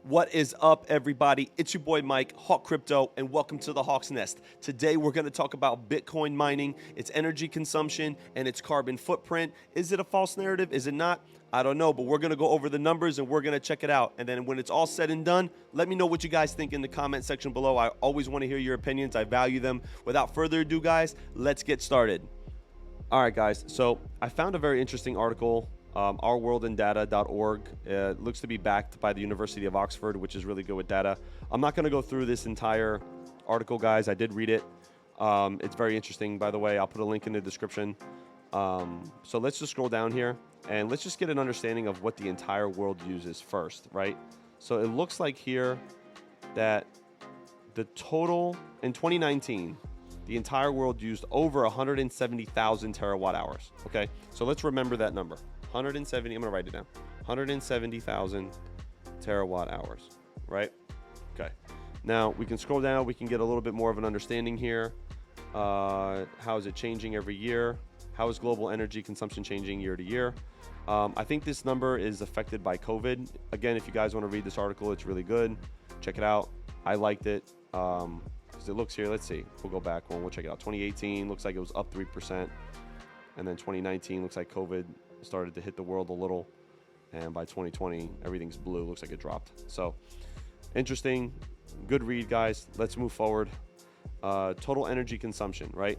What is up, everybody? It's your boy Mike, Hawk Crypto, and welcome to the Hawk's Nest. Today we're going to talk about Bitcoin mining, its energy consumption, and its carbon footprint. Is it a false narrative? Is it not? I don't know, but we're going to go over the numbers and we're going to check it out. And then when it's all said and done, let me know what you guys think in the comment section below. I always want to hear your opinions. I value them. Without further ado, guys, let's get started. All right, guys. So I found a very interesting article. Ourworldindata.org. It looks to be backed by the University of Oxford, which is really good with data. I'm not going to go through this entire article, guys. I did read it. It's very interesting, by the way. I'll put a link in the description. So let's just scroll down here and let's just get an understanding of what the entire world uses first, right? So it looks like here that the total in 2019, the entire world used over 170,000 terawatt hours. Okay, so let's remember that number. 170, I'm gonna write it down. 170,000 terawatt hours, right? Okay. Now we can scroll down, we can get a little bit more of an understanding here. How is it changing every year? How is global energy consumption changing year to year? I think this number is affected by COVID. Again, if you guys wanna read this article, it's really good. Check it out. I liked it. Because it looks here, let's see. We'll go back one, we'll check it out. 2018 looks like it was up 3%. And then 2019 looks like COVID started to hit the world a little, and by 2020 everything's blue. Looks like it dropped. So interesting, good read, guys. Let's move forward. Total energy consumption, right?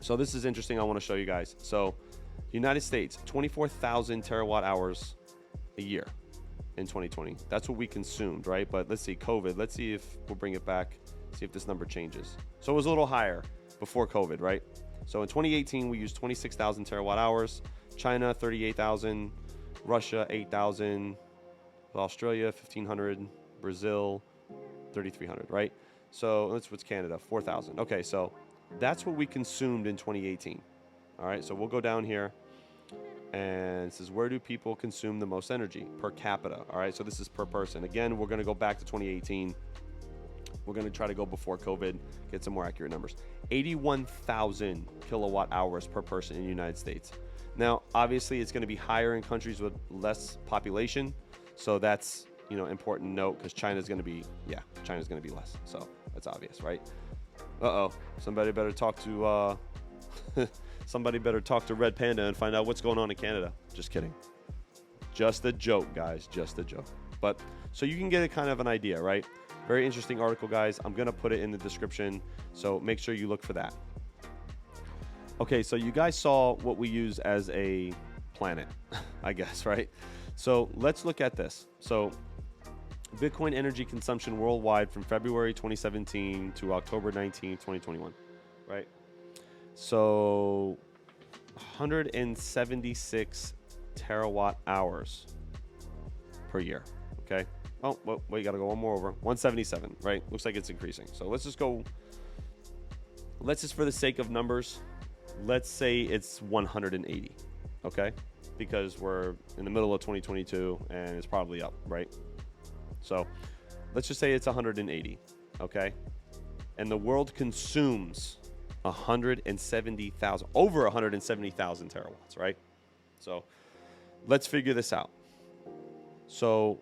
So this is interesting. I want to show you guys. So United States, 24,000 terawatt hours a year in 2020. That's what we consumed, right? But let's see, COVID, let's see if we'll bring it back, see if this number changes. So it was a little higher before COVID, right? So in 2018 we used 26,000 terawatt hours. China 38,000, Russia 8,000, Australia 1,500, Brazil 3,300, right? So that's what's Canada, 4,000. Okay, so that's what we consumed in 2018. All right, so we'll go down here and it says, where do people consume the most energy per capita? All right, so this is per person. Again, we're gonna go back to 2018. We're gonna try to go before COVID, get some more accurate numbers. 81,000 kilowatt hours per person in the United States. Now, obviously, it's going to be higher in countries with less population. So that's, you know, important to note because China's going to be, China's going to be less. So that's obvious, right? Uh-oh. Somebody better talk to, somebody better talk to Red Panda and find out what's going on in Canada. Just kidding. Just a joke, guys. Just a joke. But so you can get a kind of an idea, right? Very interesting article, guys. I'm going to put it in the description. So make sure you look for that. Okay, so you guys saw what we use as a planet, I guess, right? So let's look at this. So Bitcoin energy consumption worldwide from February 2017 to October 19, 2021, right? So 176 terawatt hours per year, okay? Oh, well, you got to go one more over. 177, right? Looks like it's increasing. So let's just go, for the sake of numbers, let's say it's 180, okay? Because we're in the middle of 2022 and it's probably up, right? So let's just say it's 180, okay? And the world consumes 170,000, over 170,000 terawatts, right? So let's figure this out. So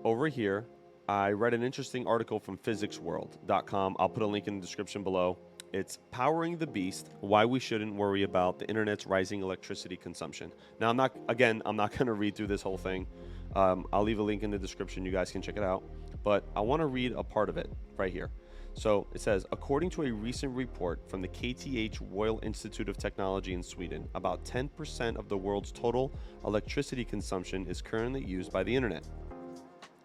over here, I read an interesting article from physicsworld.com. I'll put a link in the description below. It's Powering the Beast, Why We Shouldn't Worry About the Internet's Rising Electricity Consumption. Now, I'm not going to read through this whole thing. I'll leave a link in the description. You guys can check it out. But I want to read a part of it right here. So it says, according to a recent report from the KTH Royal Institute of Technology in Sweden, about 10% of the world's total electricity consumption is currently used by the internet.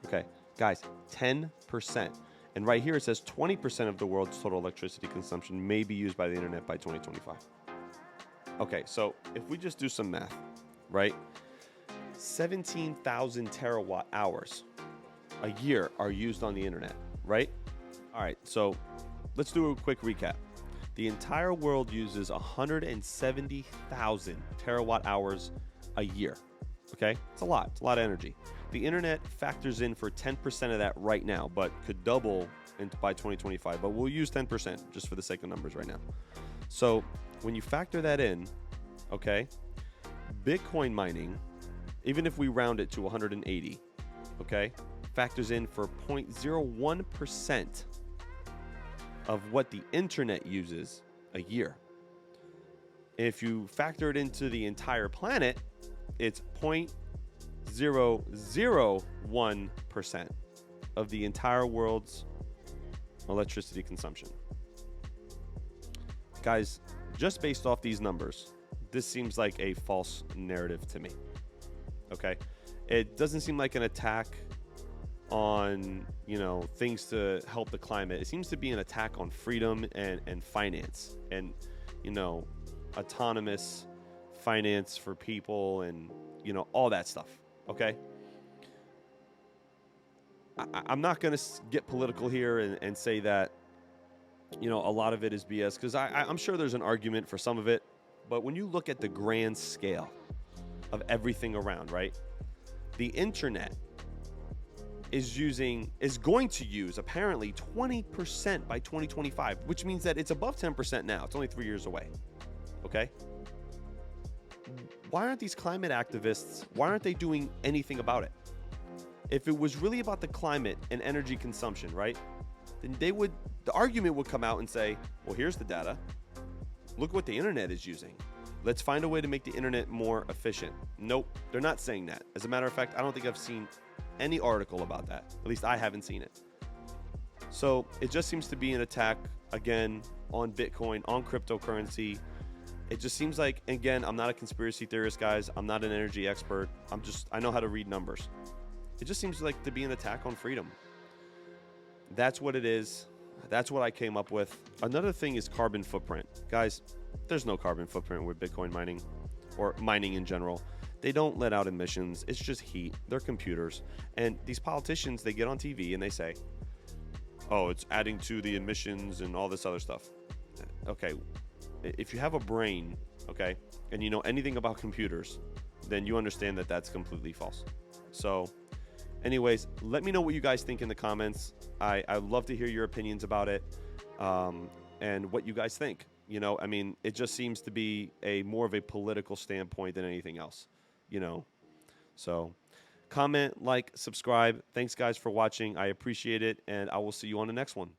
Okay, guys, 10%. And right here it says 20% of the world's total electricity consumption may be used by the internet by 2025. Okay, so if we just do some math, right? 17,000 terawatt hours a year are used on the internet, right? All right, so let's do a quick recap. The entire world uses 170,000 terawatt hours a year. Okay, it's a lot of energy. The internet factors in for 10% of that right now, but could double by 2025. But we'll use 10% just for the sake of numbers right now. So when you factor that in, okay, Bitcoin mining, even if we round it to 180, okay, factors in for 0.01% of what the internet uses a year. If you factor it into the entire planet, it's 0.001% of the entire world's electricity consumption. Guys, just based off these numbers, this seems like a false narrative to me. Okay? It doesn't seem like an attack on, things to help the climate. It seems to be an attack on freedom and finance and, autonomous finance for people and, all that stuff. Okay? I'm not going to get political here and say that, a lot of it is BS, because I'm sure there's an argument for some of it. But when you look at the grand scale of everything around, right? The internet is going to use apparently 20% by 2025, which means that it's above 10% now. It's only 3 years away. Okay? Why aren't these climate activists, why aren't they doing anything about it? If it was really about the climate and energy consumption, right? Then the argument would come out and say, well, here's the data. Look what the internet is using. Let's find a way to make the internet more efficient. Nope, they're not saying that. As a matter of fact, I don't think I've seen any article about that. At least I haven't seen it. So it just seems to be an attack, again, on Bitcoin, on cryptocurrency. It just seems like, again, I'm not a conspiracy theorist, guys. I'm not an energy expert. I know how to read numbers. It just seems like to be an attack on freedom. That's what it is. That's what I came up with. Another thing is carbon footprint. Guys, there's no carbon footprint with Bitcoin mining or mining in general. They don't let out emissions. It's just heat. They're computers. And these politicians, they get on TV and they say, oh, it's adding to the emissions and all this other stuff. Okay, if you have a brain, okay, and you know anything about computers, then you understand that that's completely false. So anyways, let me know what you guys think in the comments. I'd love to hear your opinions about it, and what you guys think. It just seems to be more of a political standpoint than anything else, So comment, like, subscribe. Thanks, guys, for watching. I appreciate it, and I will see you on the next one.